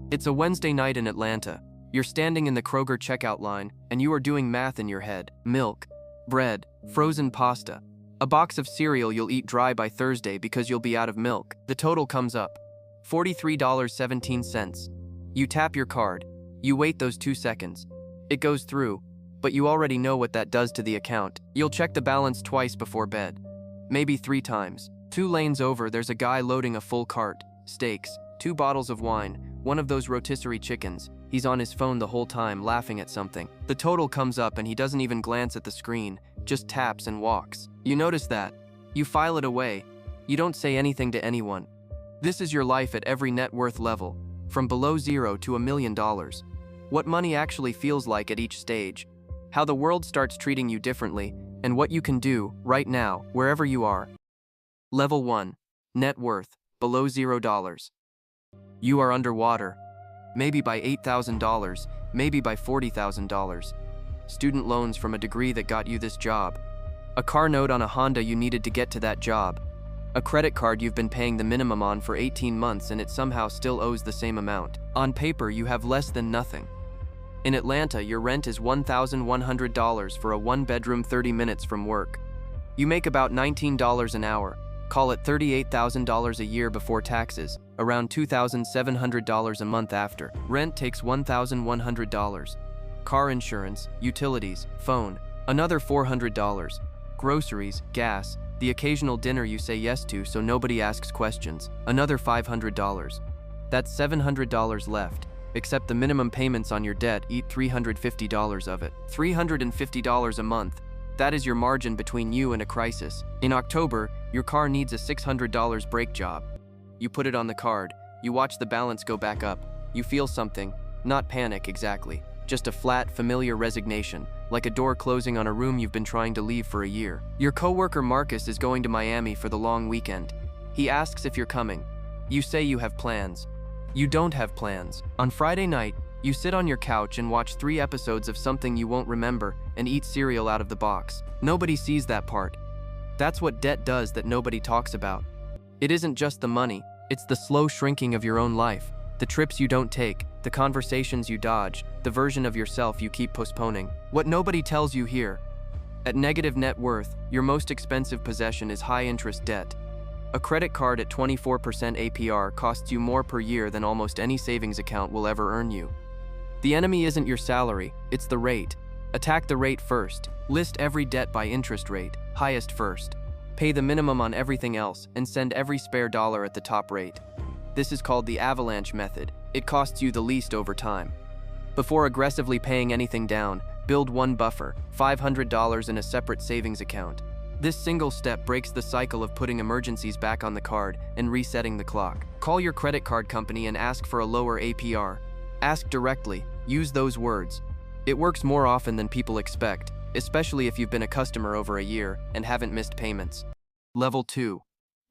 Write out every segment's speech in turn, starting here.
It's a Wednesday night in Atlanta. You're standing in the Kroger checkout line, and you are doing math in your head. Milk, bread, frozen pasta, a box of cereal you'll eat dry by Thursday because you'll be out of milk. The total comes up $43.17. You tap your card. You wait those 2 seconds. It goes through, but you already know what that does to the account. You'll check the balance twice before bed. Maybe 3 times. 2 lanes over, there's a guy loading a full cart. Steaks, 2 bottles of wine, one of those rotisserie chickens. He's on his phone the whole time, laughing at something. The total comes up and he doesn't even glance at the screen, just taps and walks. You notice that. You file it away. You don't say anything to anyone. This is your life at every net worth level, from below zero to $1 million. What money actually feels like at each stage, how the world starts treating you differently, and what you can do, right now, wherever you are. Level 1. Net worth, below $0. You are underwater. Maybe by $8,000, maybe by $40,000. Student loans from a degree that got you this job. A car note on a Honda you needed to get to that job. A credit card you've been paying the minimum on for 18 months and it somehow still owes the same amount. On paper, you have less than nothing. In Atlanta, your rent is $1,100 for a 1-bedroom 30 minutes from work. You make about $19 an hour. Call it $38,000 a year before taxes, around $2,700 a month after. Rent takes $1,100. Car insurance, utilities, phone, another $400. Groceries, gas, the occasional dinner you say yes to so nobody asks questions, another $500. That's $700 left, except the minimum payments on your debt eat $350 of it. $350 a month. That is your margin between you and a crisis. In October, your car needs a $600 brake job. You put it on the card, you watch the balance go back up, you feel something, not panic exactly, just a flat, familiar resignation, like a door closing on a room you've been trying to leave for a year. Your coworker Marcus is going to Miami for the long weekend. He asks if you're coming. You say you have plans. You don't have plans. On Friday night, you sit on your couch and watch 3 episodes of something you won't remember and eat cereal out of the box. Nobody sees that part. That's what debt does that nobody talks about. It isn't just the money, it's the slow shrinking of your own life, the trips you don't take, the conversations you dodge, the version of yourself you keep postponing. What nobody tells you here. At negative net worth, your most expensive possession is high-interest debt. A credit card at 24% APR costs you more per year than almost any savings account will ever earn you. The enemy isn't your salary, it's the rate. Attack the rate first. List every debt by interest rate, highest first. Pay the minimum on everything else and send every spare dollar at the top rate. This is called the avalanche method. It costs you the least over time. Before aggressively paying anything down, build one buffer, $500 in a separate savings account. This single step breaks the cycle of putting emergencies back on the card and resetting the clock. Call your credit card company and ask for a lower APR. Ask directly, use those words. It works more often than people expect, especially if you've been a customer over a year and haven't missed payments. Level 2.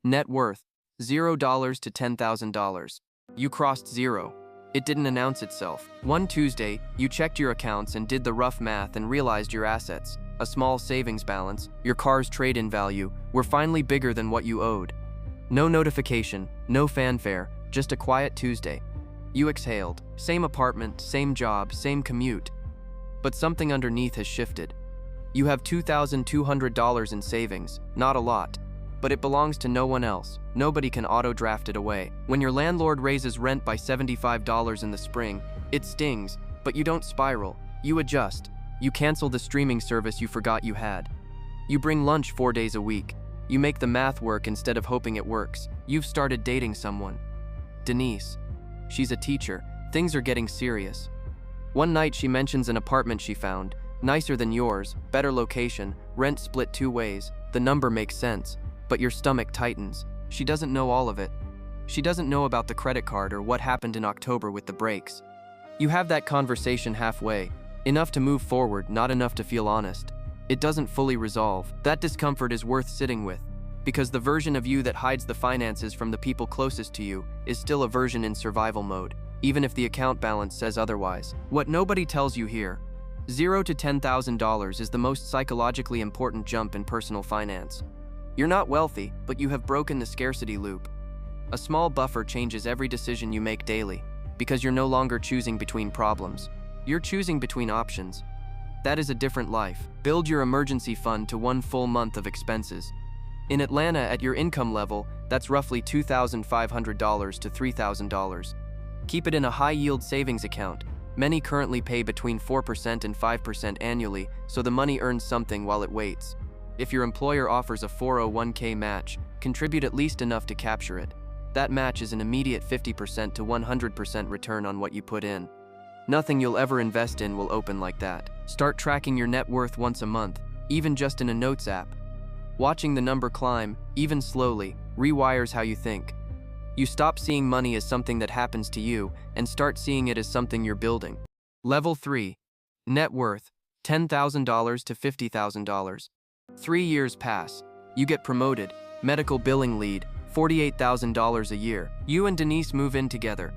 Net worth, $0 to $10,000. You crossed zero. It didn't announce itself. One Tuesday, you checked your accounts and did the rough math and realized your assets, a small savings balance, your car's trade-in value, were finally bigger than what you owed. No notification, no fanfare, just a quiet Tuesday. You exhaled. Same apartment, same job, same commute. But something underneath has shifted. You have $2,200 in savings, not a lot, but it belongs to no one else. Nobody can auto-draft it away. When your landlord raises rent by $75 in the spring, it stings, but you don't spiral. You adjust. You cancel the streaming service you forgot you had. You bring lunch 4 days a week. You make the math work instead of hoping it works. You've started dating someone. Denise. She's a teacher. Things are getting serious. One night she mentions an apartment she found, nicer than yours, better location, rent split 2 ways. The number makes sense, but your stomach tightens. She doesn't know all of it. She doesn't know about the credit card or what happened in October with the brakes. You have that conversation halfway, enough to move forward, not enough to feel honest. It doesn't fully resolve. That discomfort is worth sitting with, because the version of you that hides the finances from the people closest to you is still a version in survival mode, even if the account balance says otherwise. What nobody tells you here, $0 to $10,000 is the most psychologically important jump in personal finance. You're not wealthy, but you have broken the scarcity loop. A small buffer changes every decision you make daily. because you're no longer choosing between problems. You're choosing between options. That is a different life. Build your emergency fund to 1 full month of expenses. In Atlanta, at your income level, that's roughly $2,500 to $3,000. Keep it in a high-yield savings account. Many currently pay between 4% and 5% annually, so the money earns something while it waits. If your employer offers a 401k match, contribute at least enough to capture it. That match is an immediate 50% to 100% return on what you put in. Nothing you'll ever invest in will open like that. Start tracking your net worth once a month, even just in a notes app. Watching the number climb, even slowly, rewires how you think. You stop seeing money as something that happens to you and start seeing it as something you're building. Level 3. Net worth, $10,000 to $50,000. 3 years pass. You get promoted, medical billing lead, $48,000 a year. You and Denise move in together.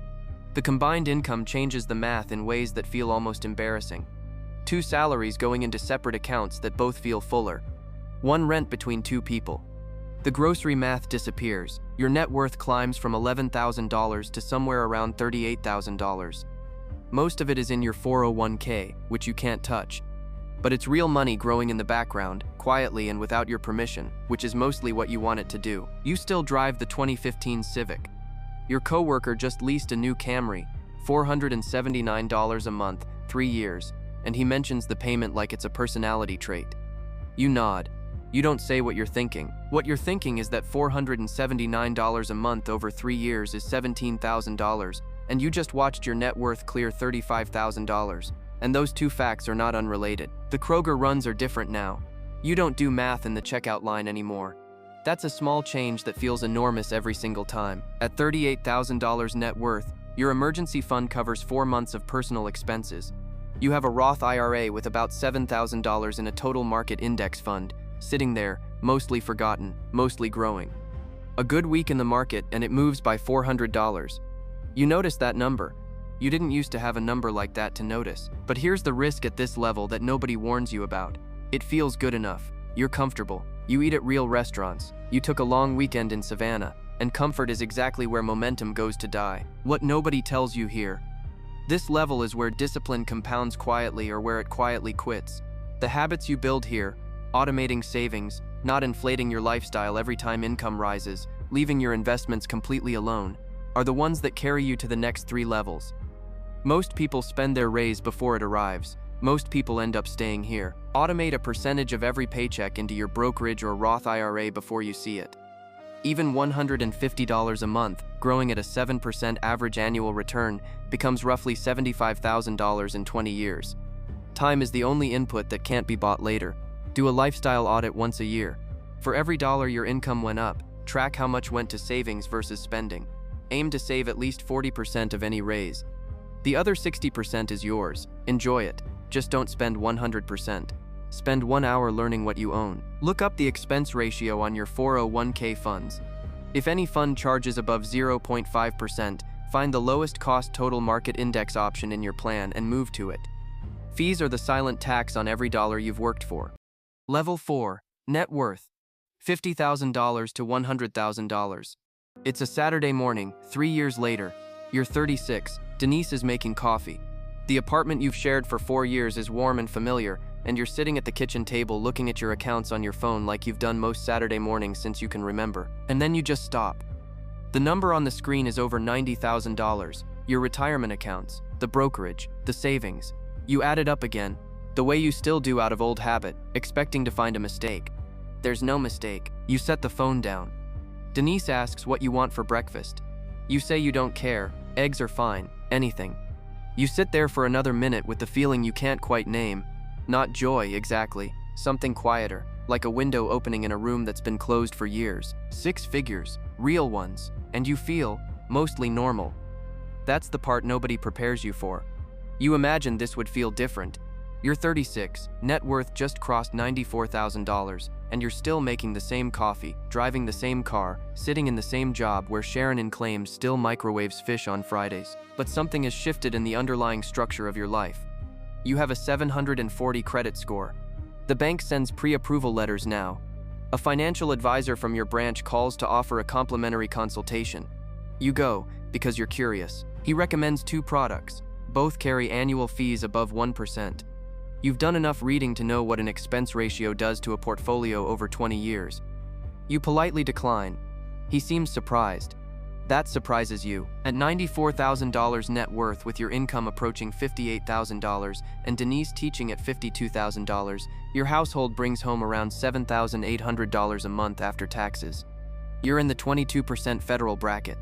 The combined income changes the math in ways that feel almost embarrassing. 2 salaries going into separate accounts that both feel fuller. 1 rent between 2 people. The grocery math disappears. Your net worth climbs from $11,000 to somewhere around $38,000. Most of it is in your 401k, which you can't touch. But it's real money growing in the background, quietly and without your permission, which is mostly what you want it to do. You still drive the 2015 Civic. Your coworker just leased a new Camry, $479 a month, 3 years, and he mentions the payment like it's a personality trait. You nod. You don't say what you're thinking. What you're thinking is that $479 a month over 3 years is $17,000, and you just watched your net worth clear $35,000. And those 2 facts are not unrelated. The Kroger runs are different now. You don't do math in the checkout line anymore. That's a small change that feels enormous every single time. At $38,000 net worth, your emergency fund covers 4 months of personal expenses. You have a Roth IRA with about $7,000 in a total market index fund, sitting there, mostly forgotten, mostly growing. A good week in the market and it moves by $400. You notice that number. You didn't used to have a number like that to notice. But here's the risk at this level that nobody warns you about. It feels good enough. You're comfortable. You eat at real restaurants. You took a long weekend in Savannah, and comfort is exactly where momentum goes to die. What nobody tells you here. This level is where discipline compounds quietly or where it quietly quits. The habits you build here, automating savings, not inflating your lifestyle every time income rises, leaving your investments completely alone, are the ones that carry you to the next 3 levels. Most people spend their raise before it arrives. Most people end up staying here. Automate a percentage of every paycheck into your brokerage or Roth IRA before you see it. Even $150 a month, growing at a 7% average annual return, becomes roughly $75,000 in 20 years. Time is the only input that can't be bought later. Do a lifestyle audit once a year. For every dollar your income went up, track how much went to savings versus spending. Aim to save at least 40% of any raise. The other 60% is yours. Enjoy it. Just don't spend 100%. Spend 1 hour learning what you own. Look up the expense ratio on your 401k funds. If any fund charges above 0.5%, find the lowest cost total market index option in your plan and move to it. Fees are the silent tax on every dollar you've worked for. Level 4. Net worth. $50,000 to $100,000. It's a Saturday morning, 3 years later. You're 36. Denise is making coffee. The apartment you've shared for 4 years is warm and familiar, and you're sitting at the kitchen table looking at your accounts on your phone like you've done most Saturday mornings since you can remember. And then you just stop. The number on the screen is over $90,000. Your retirement accounts, the brokerage, the savings. You add it up again, the way you still do out of old habit, expecting to find a mistake. There's no mistake. You set the phone down. Denise asks what you want for breakfast. You say you don't care, eggs are fine, anything. You sit there for another minute with the feeling you can't quite name. Not joy, exactly. Something quieter, like a window opening in a room that's been closed for years. 6 figures, real ones, and you feel mostly normal. That's the part nobody prepares you for. You imagine this would feel different. You're 36, net worth just crossed $94,000, and you're still making the same coffee, driving the same car, sitting in the same job where Sharon claims still microwaves fish on Fridays. But something has shifted in the underlying structure of your life. You have a 740 credit score. The bank sends pre-approval letters now. A financial advisor from your branch calls to offer a complimentary consultation. You go because you're curious. He recommends 2 products. Both carry annual fees above 1%. You've done enough reading to know what an expense ratio does to a portfolio over 20 years. You politely decline. He seems surprised. That surprises you. At $94,000 net worth with your income approaching $58,000 and Denise teaching at $52,000, your household brings home around $7,800 a month after taxes. You're in the 22% federal bracket.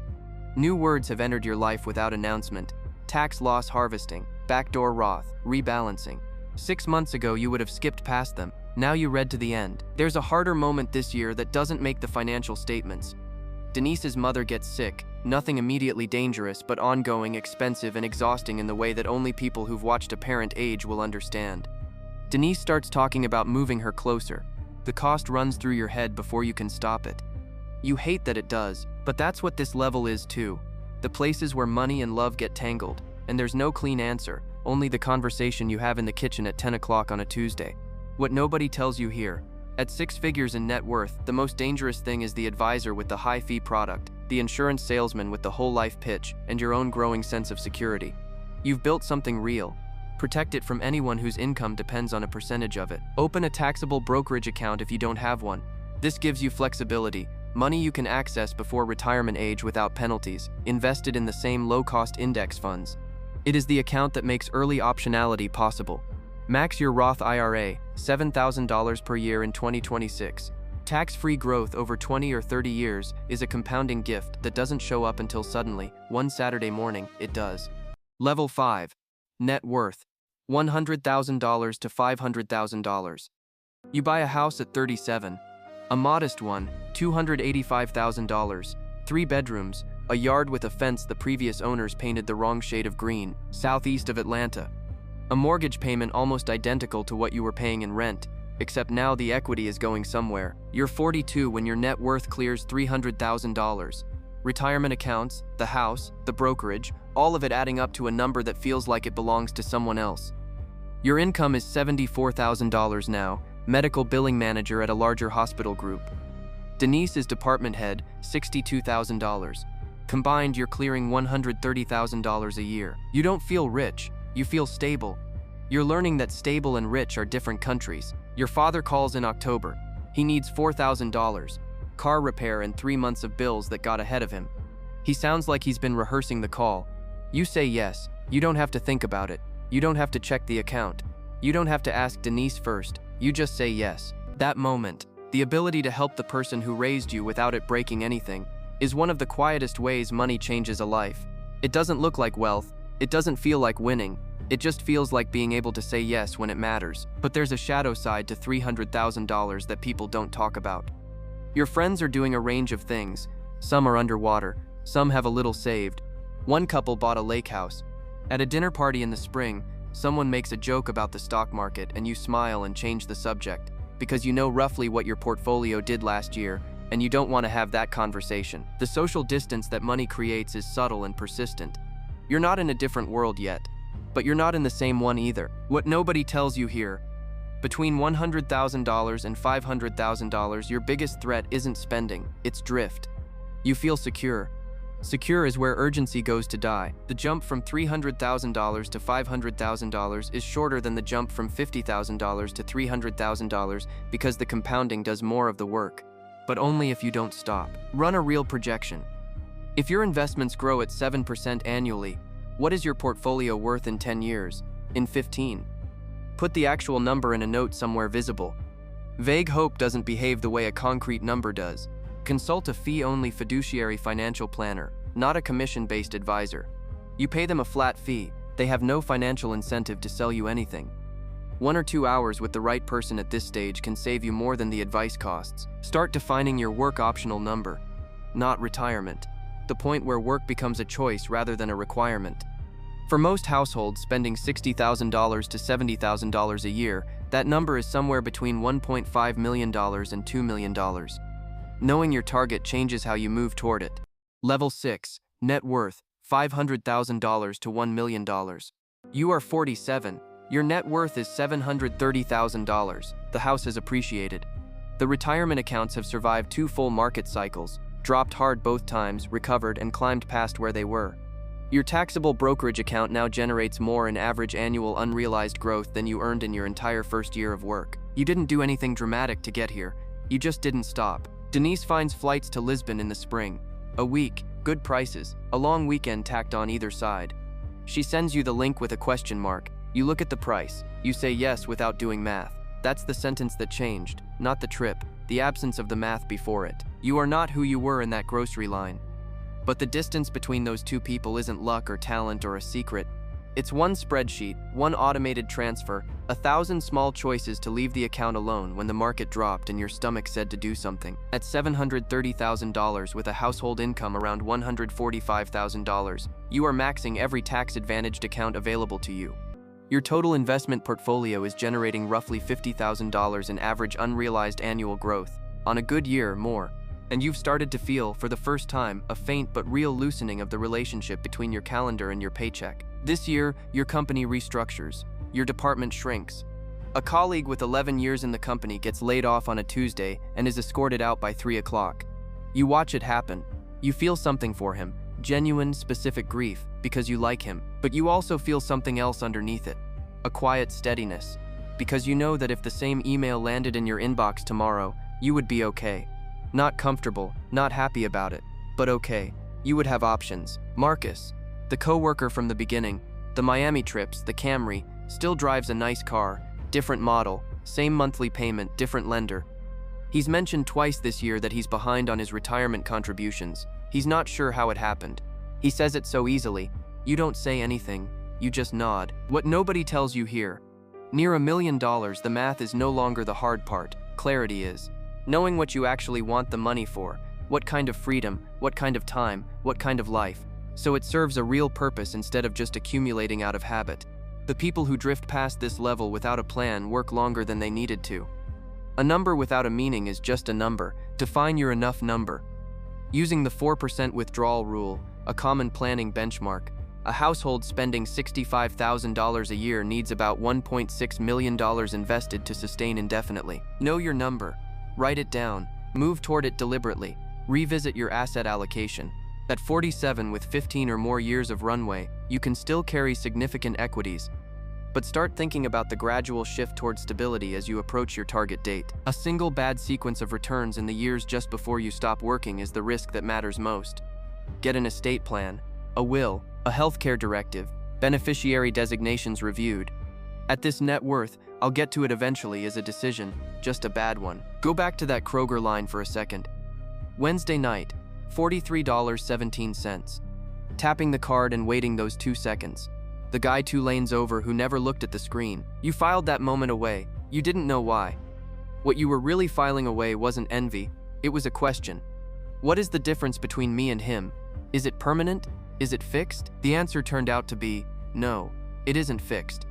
New words have entered your life without announcement: tax loss harvesting, backdoor Roth, rebalancing. 6 months ago you would have skipped past them. Now you read to the end. There's a harder moment this year that doesn't make the financial statements. Denise's mother gets sick, nothing immediately dangerous, but ongoing, expensive, and exhausting in the way that only people who've watched a parent age will understand. Denise starts talking about moving her closer. The cost runs through your head before you can stop it. You hate that it does, but that's what this level is too. The places where money and love get tangled, and there's no clean answer, only the conversation you have in the kitchen at 10 o'clock on a Tuesday. What nobody tells you here: at 6 figures in net worth, the most dangerous thing is the advisor with the high-fee product, the insurance salesman with the whole-life pitch, and your own growing sense of security. You've built something real. Protect it from anyone whose income depends on a percentage of it. Open a taxable brokerage account if you don't have one. This gives you flexibility, money you can access before retirement age without penalties, invested in the same low-cost index funds. It is the account that makes early optionality possible. Max your Roth IRA, $7,000 per year in 2026. Tax-free growth over 20 or 30 years is a compounding gift that doesn't show up until suddenly, one Saturday morning, it does. Level 5. Net worth. $100,000 to $500,000. You buy a house at 37. A modest one, $285,000. 3 bedrooms, a yard with a fence the previous owners painted the wrong shade of green, southeast of Atlanta. A mortgage payment almost identical to what you were paying in rent, except now the equity is going somewhere. You're 42 when your net worth clears $300,000. Retirement accounts, the house, the brokerage, all of it adding up to a number that feels like it belongs to someone else. Your income is $74,000 now, medical billing manager at a larger hospital group. Denise is department head, $62,000. Combined, you're clearing $130,000 a year. You don't feel rich. You feel stable. You're learning that stable and rich are different countries. Your father calls in October. He needs $4,000, car repair and 3 months of bills that got ahead of him. He sounds like he's been rehearsing the call. You say yes. You don't have to think about it. You don't have to check the account. You don't have to ask Denise first. You just say yes. That moment, the ability to help the person who raised you without it breaking anything, is one of the quietest ways money changes a life. It doesn't look like wealth. It doesn't feel like winning. It just feels like being able to say yes when it matters. But there's a shadow side to $300,000 that people don't talk about. Your friends are doing a range of things. Some are underwater. Some have a little saved. One couple bought a lake house. At a dinner party in the spring, someone makes a joke about the stock market and you smile and change the subject, because you know roughly what your portfolio did last year and you don't want to have that conversation. The social distance that money creates is subtle and persistent. You're not in a different world yet, but you're not in the same one either. What nobody tells you here: between $100,000 and $500,000, your biggest threat isn't spending, it's drift. You feel secure. Secure is where urgency goes to die. The jump from $300,000 to $500,000 is shorter than the jump from $50,000 to $300,000 because the compounding does more of the work. But only if you don't stop. Run a real projection. If your investments grow at 7% annually, what is your portfolio worth in 10 years? In 15? Put the actual number in a note somewhere visible. Vague hope doesn't behave the way a concrete number does. Consult a fee-only fiduciary financial planner, not a commission-based advisor. You pay them a flat fee. They have no financial incentive to sell you anything. 1 or 2 hours with the right person at this stage can save you more than the advice costs. Start defining your work optional number, not retirement. The point where work becomes a choice rather than a requirement. For most households spending $60,000 to $70,000 a year, that number is somewhere between $1.5 million and $2 million. Knowing your target changes how you move toward it. Level 6, net worth, $500,000 to $1 million. You are 47. Your net worth is $730,000. The house has appreciated. The retirement accounts have survived 2 full market cycles, dropped hard both times, recovered, and climbed past where they were. Your taxable brokerage account now generates more in average annual unrealized growth than you earned in your entire first year of work. You didn't do anything dramatic to get here. You just didn't stop. Denise finds flights to Lisbon in the spring. A week, good prices, a long weekend tacked on either side. She sends you the link with a question mark. You look at the price. You say yes without doing math. That's the sentence that changed, not the trip, the absence of the math before it. You are not who you were in that grocery line. But the distance between those two people isn't luck or talent or a secret. It's one spreadsheet, one automated transfer, 1,000 small choices to leave the account alone when the market dropped and your stomach said to do something. At $730,000 with a household income around $145,000, you are maxing every tax-advantaged account available to you. Your total investment portfolio is generating roughly $50,000 in average unrealized annual growth, on a good year, more. And you've started to feel, for the first time, a faint but real loosening of the relationship between your calendar and your paycheck. This year, your company restructures. Your department shrinks. A colleague with 11 years in the company gets laid off on a Tuesday and is escorted out by 3 o'clock. You watch it happen. You feel something for him, genuine, specific grief, because you like him. But you also feel something else underneath it. A quiet steadiness. Because you know that if the same email landed in your inbox tomorrow, you would be okay. Not comfortable, not happy about it, but okay. You would have options. Marcus, the co-worker from the beginning, the Miami trips, the Camry, still drives a nice car, different model, same monthly payment, different lender. He's mentioned twice this year that he's behind on his retirement contributions. He's not sure how it happened. He says it so easily. You don't say anything, you just nod. What nobody tells you here. Near $1 million, the math is no longer the hard part, clarity is. Knowing what you actually want the money for, what kind of freedom, what kind of time, what kind of life. So it serves a real purpose instead of just accumulating out of habit. The people who drift past this level without a plan work longer than they needed to. A number without a meaning is just a number. Define your enough number. Using the 4% withdrawal rule, a common planning benchmark, a household spending $65,000 a year needs about $1.6 million invested to sustain indefinitely. Know your number. Write it down, move toward it deliberately, revisit your asset allocation. At 47 with 15 or more years of runway, you can still carry significant equities, but start thinking about the gradual shift toward stability as you approach your target date. A single bad sequence of returns in the years just before you stop working is the risk that matters most. Get an estate plan, a will, a healthcare directive, beneficiary designations reviewed. At this net worth, I'll get to it eventually, is a decision, just a bad one. Go back to that Kroger line for a second. Wednesday night, $43.17. Tapping the card and waiting those 2 seconds. The guy 2 lanes over who never looked at the screen. You filed that moment away. You didn't know why. What you were really filing away wasn't envy. It was a question. What is the difference between me and him? Is it permanent? Is it fixed? The answer turned out to be, no, it isn't fixed.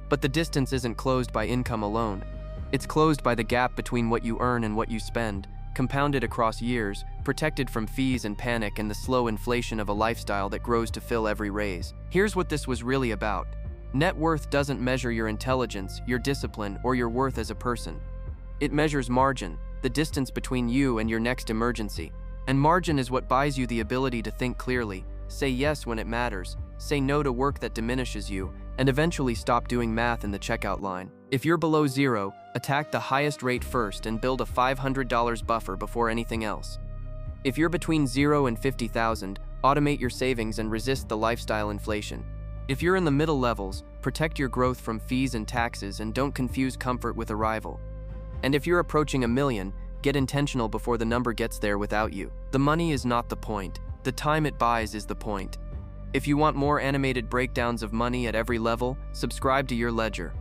But the distance isn't closed by income alone. It's closed by the gap between what you earn and what you spend, compounded across years, protected from fees and panic and the slow inflation of a lifestyle that grows to fill every raise. Here's what this was really about. Net worth doesn't measure your intelligence, your discipline, or your worth as a person. It measures margin, the distance between you and your next emergency. And margin is what buys you the ability to think clearly, say yes when it matters, say no to work that diminishes you, and eventually stop doing math in the checkout line. If you're below zero, attack the highest rate first and build a $500 buffer before anything else. If you're between 0 and 50,000, automate your savings and resist the lifestyle inflation. If you're in the middle levels, protect your growth from fees and taxes and don't confuse comfort with arrival. And if you're approaching $1 million, get intentional before the number gets there without you. The money is not the point. The time it buys is the point. If you want more animated breakdowns of money at every level, subscribe to your ledger.